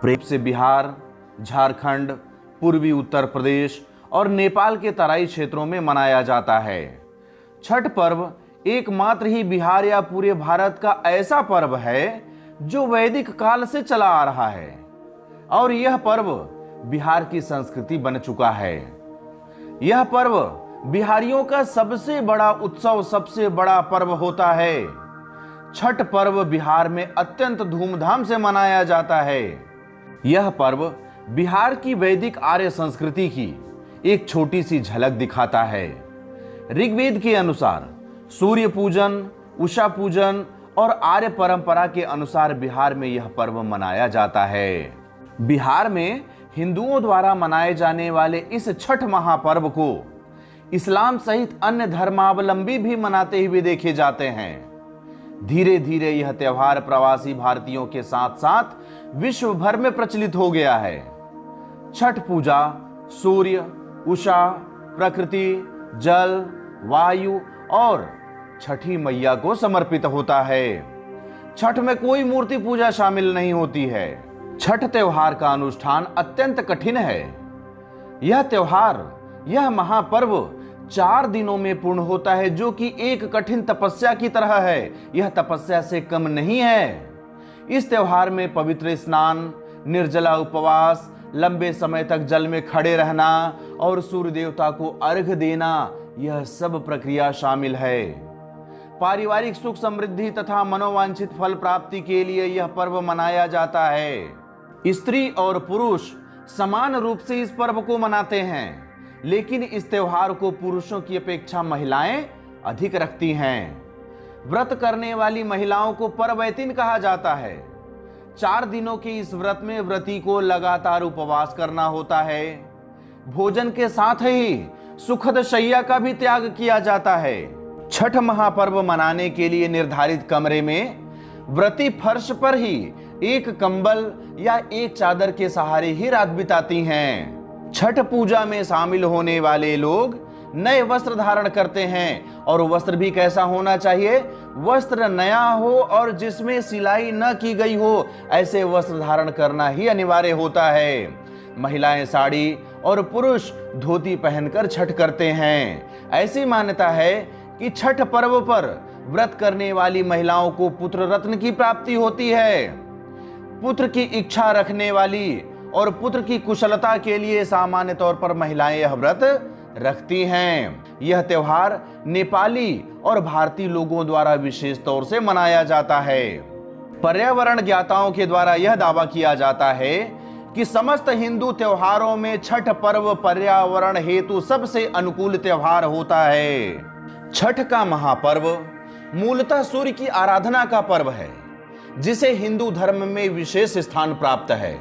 प्रेम से बिहार, झारखंड, पूर्वी उत्तर प्रदेश और नेपाल के तराई क्षेत्रों में मनाया जाता है। छठ पर्व एकमात्र ही बिहार या पूरे भारत का ऐसा पर्व है जो वैदिक काल से चला आ रहा है और यह पर्व बिहार की संस्कृति बन चुका है। यह पर्व बिहारियों का सबसे बड़ा उत्सव, सबसे बड़ा पर्व होता है। छठ पर्व बिहार में अत्यंत धूमधाम से मनाया जाता है। यह पर्व बिहार की वैदिक आर्य संस्कृति की एक छोटी सी झलक दिखाता है। ऋग्वेद के अनुसार सूर्य पूजन, उषा पूजन और आर्य परंपरा के अनुसार बिहार में यह पर्व मनाया जाता है। बिहार में हिंदुओं द्वारा मनाए जाने वाले इस छठ महापर्व को इस्लाम सहित अन्य धर्मावलंबी भी मनाते हुए देखे जाते हैं। धीरे धीरे यह त्योहार प्रवासी भारतीयों के साथ साथ विश्व भर में प्रचलित हो गया है। छठ पूजा सूर्य, उषा, प्रकृति, जल, वायु और छठी मैया को समर्पित होता है। छठ में कोई मूर्ति पूजा शामिल नहीं होती है। छठ त्योहार का अनुष्ठान अत्यंत कठिन है। यह त्योहार, यह महापर्व 4 दिनों में पूर्ण होता है, जो कि एक कठिन तपस्या की तरह है। यह तपस्या से कम नहीं है। इस त्योहार में पवित्र स्नान, निर्जला उपवास, लंबे समय तक जल में खड़े रहना और सूर्य देवता को अर्घ्य देना, यह सब प्रक्रिया शामिल है। पारिवारिक सुख समृद्धि तथा मनोवांछित फल प्राप्ति के लिए यह पर्व मनाया जाता है। स्त्री और पुरुष समान रूप से इस पर्व को मनाते हैं, लेकिन इस त्योहार को पुरुषों की अपेक्षा महिलाएं अधिक रखती हैं। व्रत करने वाली महिलाओं को परवैतिन कहा जाता है। 4 दिनों के इस व्रत में व्रती को लगातार उपवास करना होता है। भोजन के साथ ही सुखद शैया का भी त्याग किया जाता है। छठ महापर्व मनाने के लिए निर्धारित कमरे में व्रती फर्श पर ही एक कंबल या एक चादर के सहारे ही रात बिताती हैं। छठ पूजा में शामिल होने वाले लोग नए वस्त्र धारण करते हैं और वस्त्र भी कैसा होना चाहिए? वस्त्र नया हो और जिसमें सिलाई न की गई हो, ऐसे वस्त्र धारण करना ही अनिवार्य होता है। महिलाएं साड़ी और पुरुष धोती पहनकर छठ करते हैं। ऐसी मान्यता है कि छठ पर्व पर व्रत करने वाली महिलाओं को पुत्र रत्न की प्राप्ति होती है। पुत्र की इच्छा रखने वाली और पुत्र की कुशलता के लिए सामान्य तौर पर महिलाएं यह व्रत रखती हैं। यह त्योहार नेपाली और भारतीय लोगों द्वारा विशेष तौर से मनाया जाता है। पर्यावरण ज्ञाताओं के द्वारा यह दावा किया जाता है कि समस्त हिंदू त्योहारों में छठ पर्व पर्यावरण हेतु सबसे अनुकूल त्योहार होता है। छठ का महापर्व मूलतः सूर्य की आराधना का पर्व है, जिसे हिंदू धर्म में विशेष स्थान प्राप्त है।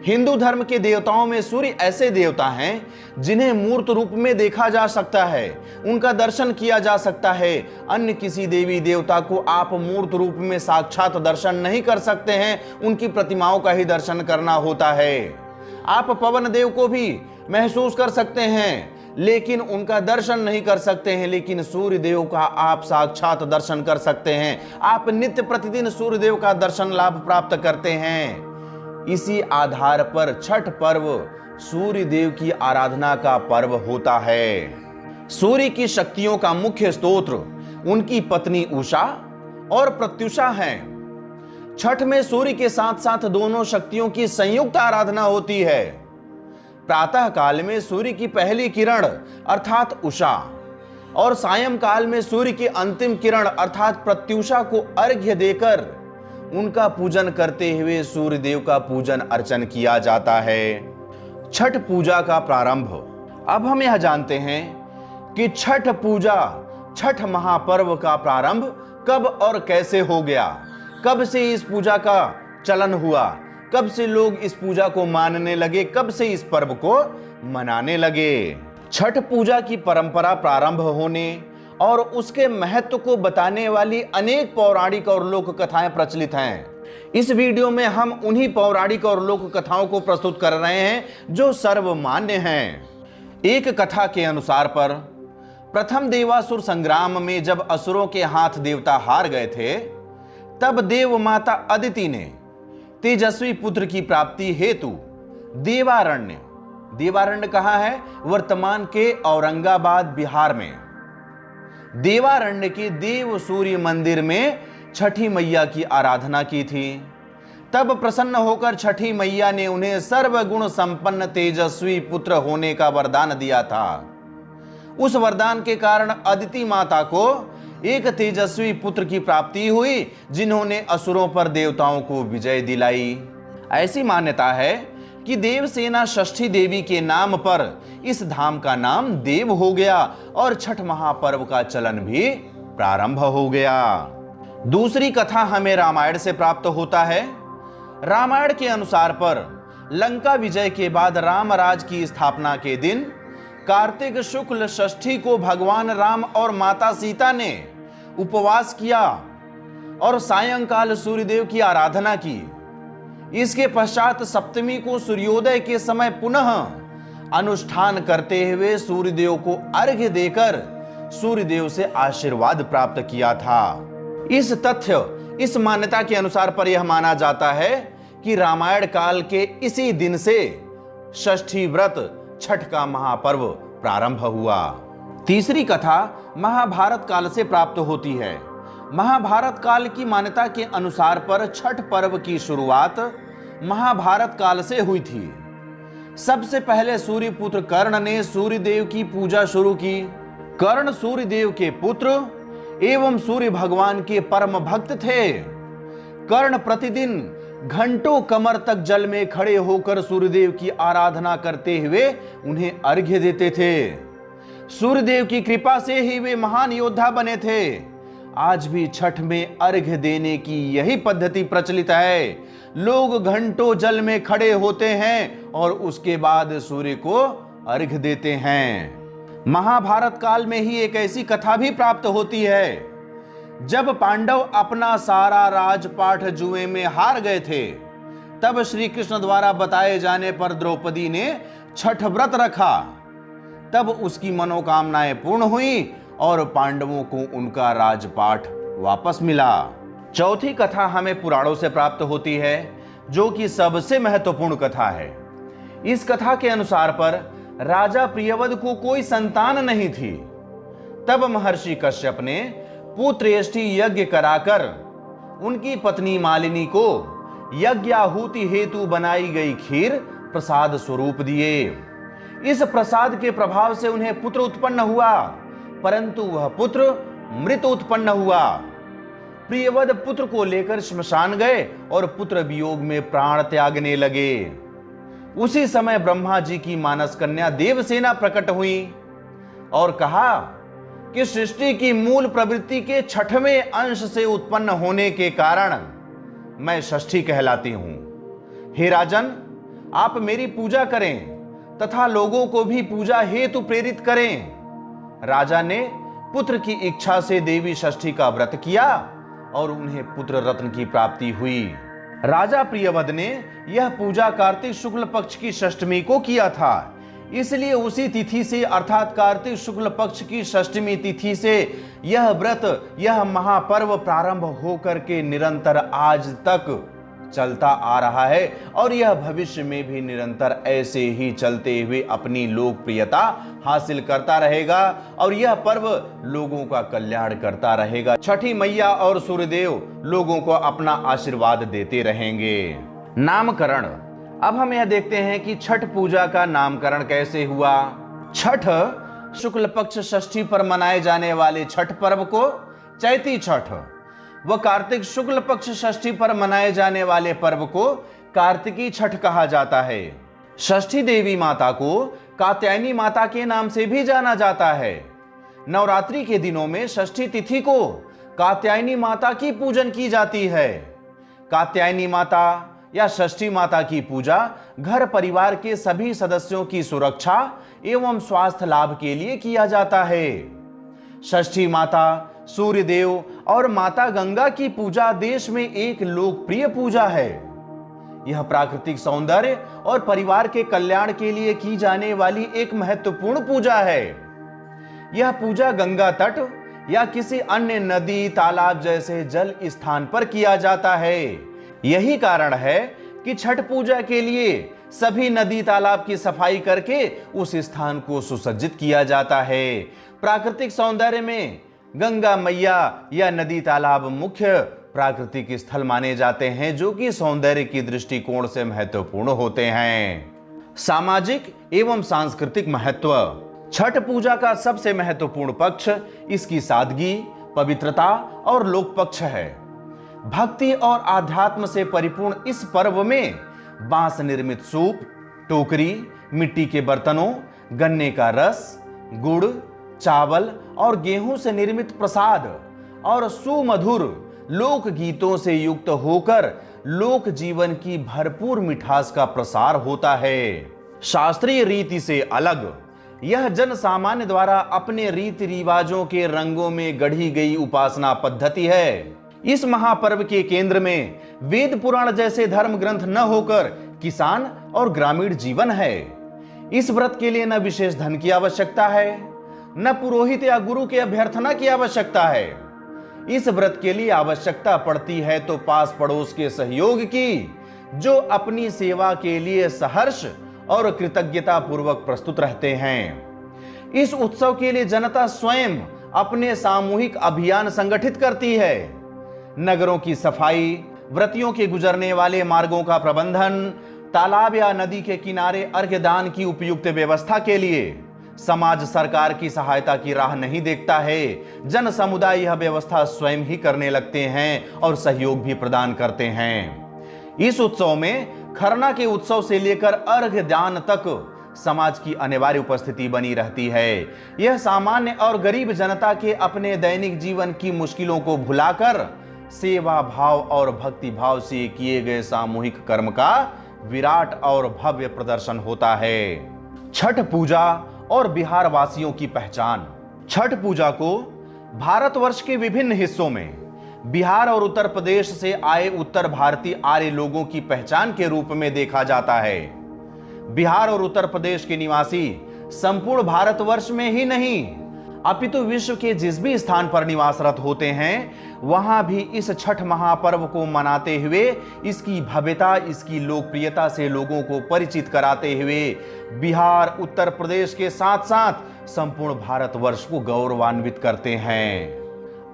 हिंदू धर्म के देवताओं में सूर्य ऐसे देवता हैं जिन्हें मूर्त रूप में देखा जा सकता है, उनका दर्शन किया जा सकता है। अन्य किसी देवी देवता को आप मूर्त रूप में साक्षात दर्शन नहीं कर सकते हैं, उनकी प्रतिमाओं का ही दर्शन करना होता है। आप पवन देव को भी महसूस कर सकते हैं, लेकिन उनका दर्शन नहीं कर सकते हैं, लेकिन सूर्य देव का आप साक्षात दर्शन कर सकते हैं। आप नित्य प्रतिदिन सूर्य देव का दर्शन लाभ प्राप्त करते हैं। इसी आधार पर छठ पर्व सूर्य देव की आराधना का पर्व होता है। सूर्य की शक्तियों का मुख्य स्तोत्र उनकी पत्नी उषा और प्रत्युषा हैं। छठ में सूर्य के साथ साथ दोनों शक्तियों की संयुक्त आराधना होती है। प्रातः काल में सूर्य की पहली किरण अर्थात उषा और सायंकाल में सूर्य की अंतिम किरण अर्थात प्रत्युषा को अर्घ्य देकर उनका पूजन करते हुए सूर्य देव का पूजन अर्चन किया जाता है। छठ पूजा का प्रारंभ। अब हम यह जानते हैं कि छठ पूजा, छठ महापर्व का प्रारंभ कब और कैसे हो गया, कब से इस पूजा का चलन हुआ, कब से लोग इस पूजा को मानने लगे, कब से इस पर्व को मनाने लगे। छठ पूजा की परंपरा प्रारंभ होने और उसके महत्व को बताने वाली अनेक पौराणिक और लोक कथाएं प्रचलित हैं। इस वीडियो में हम उन्हीं पौराणिक और लोक कथाओं को प्रस्तुत कर रहे हैं जो सर्वमान्य हैं। एक कथा के अनुसार पर प्रथम देवासुर संग्राम में जब असुरों के हाथ देवता हार गए थे, तब देव माता अदिति ने तेजस्वी पुत्र की प्राप्ति हेतु देवारण्य, देवारण्य कहाँ है? वर्तमान के औरंगाबाद बिहार में, देवारण्य के देव सूर्य मंदिर में छठी मैया की आराधना की थी। तब प्रसन्न होकर छठी मैया ने उन्हें सर्वगुण संपन्न तेजस्वी पुत्र होने का वरदान दिया था। उस वरदान के कारण अदिति माता को एक तेजस्वी पुत्र की प्राप्ति हुई, जिन्होंने असुरों पर देवताओं को विजय दिलाई। ऐसी मान्यता है कि देवसेना षष्ठी देवी के नाम पर इस धाम का नाम देव हो गया और छठ महापर्व का चलन भी प्रारंभ हो गया। दूसरी कथा हमें रामायण से प्राप्त होता है। रामायण के अनुसार पर लंका विजय के बाद रामराज की स्थापना के दिन कार्तिक शुक्ल षष्ठी को भगवान राम और माता सीता ने उपवास किया और सायंकाल सूर्यदेव की आराधना की। इसके पश्चात सप्तमी को सूर्योदय के समय पुनः अनुष्ठान करते हुए सूर्यदेव को अर्घ्य देकर सूर्यदेव से आशीर्वाद प्राप्त किया था। इस तथ्य, इस मान्यता के अनुसार पर यह माना जाता है कि रामायण काल के इसी दिन से षष्ठी व्रत छठ का महापर्व प्रारंभ हुआ। तीसरी कथा महाभारत काल से प्राप्त होती है। महाभारत काल की मान्यता के अनुसार पर छठ पर्व की शुरुआत महाभारत काल से हुई थी। सबसे पहले सूर्यपुत्र कर्ण ने सूर्यदेव की पूजा शुरू की। कर्ण सूर्यदेव के पुत्र एवं सूर्य भगवान के परम भक्त थे। कर्ण प्रतिदिन घंटों कमर तक जल में खड़े होकर सूर्यदेव की आराधना करते हुए उन्हें अर्घ्य देते थे। सूर्यदेव की कृपा से ही वे महान योद्धा बने थे। आज भी छठ में अर्घ्य देने की यही पद्धति प्रचलित है। लोग घंटों जल में खड़े होते हैं और उसके बाद सूर्य को अर्घ्य देते हैं। महाभारत काल में ही एक ऐसी कथा भी प्राप्त होती है। जब पांडव अपना सारा राजपाट जुए में हार गए थे, तब श्री कृष्ण द्वारा बताए जाने पर द्रौपदी ने छठ व्रत रखा। तब उसकी मनोकामनाएं पूर्ण हुई और पांडवों को उनका राजपाट वापस मिला। चौथी कथा हमें पुराणों से प्राप्त होती है, जो कि सबसे महत्वपूर्ण कथा है। इस कथा के अनुसार पर राजा प्रियव्रत को कोई संतान नहीं थी। तब महर्षि कश्यप ने पुत्रेष्टि यज्ञ कराकर उनकी पत्नी मालिनी को यज्ञाहुति हेतु बनाई गई खीर प्रसाद स्वरूप दिए। इस प्रसाद के प्रभाव से उन्हें पुत्र उत्पन्न हुआ, परंतु वह पुत्र मृत उत्पन्न हुआ। प्रियव्रत पुत्र को लेकर श्मशान गए और पुत्र वियोग में प्राण त्यागने लगे। उसी समय ब्रह्मा जी की मानस कन्या देवसेना प्रकट हुई और कहा कि सृष्टि की मूल प्रवृत्ति के छठवें अंश से उत्पन्न होने के कारण मैं षष्ठी कहलाती हूं। हे राजन, आप मेरी पूजा करें तथा लोगों को भी पूजा हेतु प्रेरित करें। राजा ने पुत्र की इच्छा से देवी षष्ठी का व्रत किया और उन्हें पुत्र रत्न की प्राप्ति हुई। राजा प्रियव्रत ने यह पूजा कार्तिक शुक्ल पक्ष की षष्ठमी को किया था, इसलिए उसी तिथि से अर्थात कार्तिक शुक्ल पक्ष की षष्ठमी तिथि से यह व्रत, यह महापर्व प्रारंभ होकर के निरंतर आज तक चलता आ रहा है और यह भविष्य में भी निरंतर ऐसे ही चलते हुए अपनी लोकप्रियता हासिल करता रहेगा और यह पर्व लोगों का कल्याण करता रहेगा। छठी मैया और सूर्यदेव लोगों को अपना आशीर्वाद देते रहेंगे। नामकरण। अब हम यह देखते हैं कि छठ पूजा का नामकरण कैसे हुआ। छठ शुक्ल पक्ष षष्ठी पर मनाए जाने वाले छठ पर्व को चैती छठ व कार्तिक शुक्ल पक्ष षष्ठी पर मनाए जाने वाले पर्व को कार्तिकी छठ कहा जाता है। षष्ठी देवी माता को कात्यायनी माता के नाम से भी जाना जाता है। नवरात्रि के दिनों में षष्ठी तिथि को कात्यायनी माता की पूजन की जाती है। कात्यायनी माता या षष्ठी माता की पूजा घर परिवार के सभी सदस्यों की सुरक्षा एवं स्वास्थ्य लाभ के लिए किया जाता है। षष्ठी माता, सूर्यदेव और माता गंगा की पूजा देश में एक लोकप्रिय पूजा है। यह प्राकृतिक सौंदर्य और परिवार के कल्याण के लिए की जाने वाली एक महत्वपूर्ण पूजा है। यह पूजा गंगा तट या किसी अन्य नदी, तालाब जैसे जल स्थान पर किया जाता है। यही कारण है कि छठ पूजा के लिए सभी नदी तालाब की सफाई करके उस स्थान को सुसज्जित किया जाता है। प्राकृतिक सौंदर्य में गंगा मैया या नदी तालाब मुख्य प्राकृतिक स्थल माने जाते हैं, जो कि सौंदर्य की दृष्टिकोण से महत्वपूर्ण होते हैं। सामाजिक एवं सांस्कृतिक महत्व। छठ पूजा का सबसे महत्वपूर्ण पक्ष इसकी सादगी, पवित्रता और लोक पक्ष है। भक्ति और आध्यात्म से परिपूर्ण इस पर्व में बांस निर्मित सूप, टोकरी, मिट्टी के बर्तनों, गन्ने का रस, गुड़, चावल और गेहूं से निर्मित प्रसाद और सुमधुर लोक गीतों से युक्त होकर लोक जीवन की भरपूर मिठास का प्रसार होता है। शास्त्रीय रीति से अलग यह जन सामान्य द्वारा अपने रीति रिवाजों के रंगों में गढ़ी गई उपासना पद्धति है। इस महापर्व के केंद्र में वेद पुराण जैसे धर्म ग्रंथ न होकर किसान और ग्रामीण जीवन है। इस व्रत के लिए न विशेष धन की आवश्यकता है, न पुरोहित या गुरु की अभ्यर्थना की आवश्यकता है। इस व्रत के लिए आवश्यकता पड़ती है तो पास पड़ोस के सहयोग की, जो अपनी सेवा के लिए सहर्ष और कृतज्ञता पूर्वक प्रस्तुत रहते हैं। इस उत्सव के लिए जनता स्वयं अपने सामूहिक अभियान संगठित करती है। नगरों की सफाई, व्रतियों के गुजरने वाले मार्गों का प्रबंधन, तालाब या नदी के किनारे अर्घ्य दान की उपयुक्त व्यवस्था के लिए समाज सरकार की सहायता की राह नहीं देखता है। जन समुदाय यह व्यवस्था स्वयं ही करने लगते हैं और सहयोग भी प्रदान करते हैं। इस उत्सव में खरना के उत्सव से लेकर अर्घ्य दान तक समाज की अनिवार्य उपस्थिति बनी रहती है। यह सामान्य और गरीब जनता के अपने दैनिक जीवन की मुश्किलों को भुलाकर सेवा भाव और भक्ति भाव से किए गए सामूहिक कर्म का विराट और भव्य प्रदर्शन होता है। छठ पूजा और बिहार वासियों की पहचान। छठ पूजा को भारतवर्ष के विभिन्न हिस्सों में बिहार और उत्तर प्रदेश से आए उत्तर भारतीय आर्य लोगों की पहचान के रूप में देखा जाता है। बिहार और उत्तर प्रदेश के निवासी संपूर्ण भारतवर्ष में ही नहीं अपितु विश्व के जिस भी स्थान पर निवासरत होते हैं, वहां भी इस छठ महापर्व को मनाते हुए इसकी भव्यता, इसकी लोकप्रियता से लोगों को परिचित कराते हुए बिहार, उत्तर प्रदेश के साथ साथ संपूर्ण भारतवर्ष को गौरवान्वित करते हैं।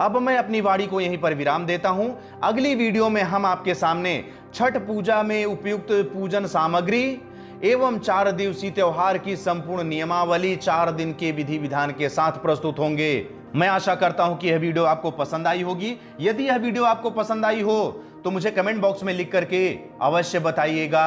अब मैं अपनी वाणी को यहीं पर विराम देता हूं। अगली वीडियो में हम आपके सामने छठ पूजा में उपयुक्त पूजन सामग्री एवं 4 दिवसीय त्योहार की संपूर्ण नियमावली 4 दिन के विधि विधान के साथ प्रस्तुत होंगे। मैं आशा करता हूं कि यह वीडियो आपको पसंद आई होगी। यदि यह वीडियो आपको पसंद आई हो तो मुझे कमेंट बॉक्स में लिख करके अवश्य बताइएगा।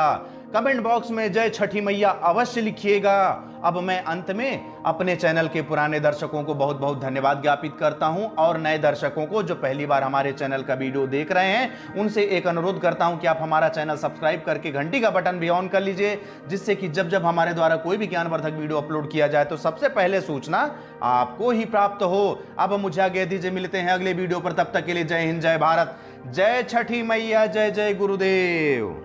कमेंट बॉक्स में जय छठी मैया अवश्य लिखिएगा। अब मैं अंत में अपने चैनल के पुराने दर्शकों को बहुत बहुत धन्यवाद ज्ञापित करता हूं और नए दर्शकों को जो पहली बार हमारे चैनल का वीडियो देख रहे हैं, उनसे एक अनुरोध करता हूं कि आप हमारा चैनल सब्सक्राइब करके घंटी का बटन भी ऑन कर लीजिए, जिससे कि जब जब हमारे द्वारा कोई भी ज्ञानवर्धक वीडियो अपलोड किया जाए तो सबसे पहले सूचना आपको ही प्राप्त हो। अब मुझे आगे दीजिए, मिलते हैं अगले वीडियो पर। तब तक के लिए जय हिंद, जय भारत, जय छठी मैया, जय जय गुरुदेव।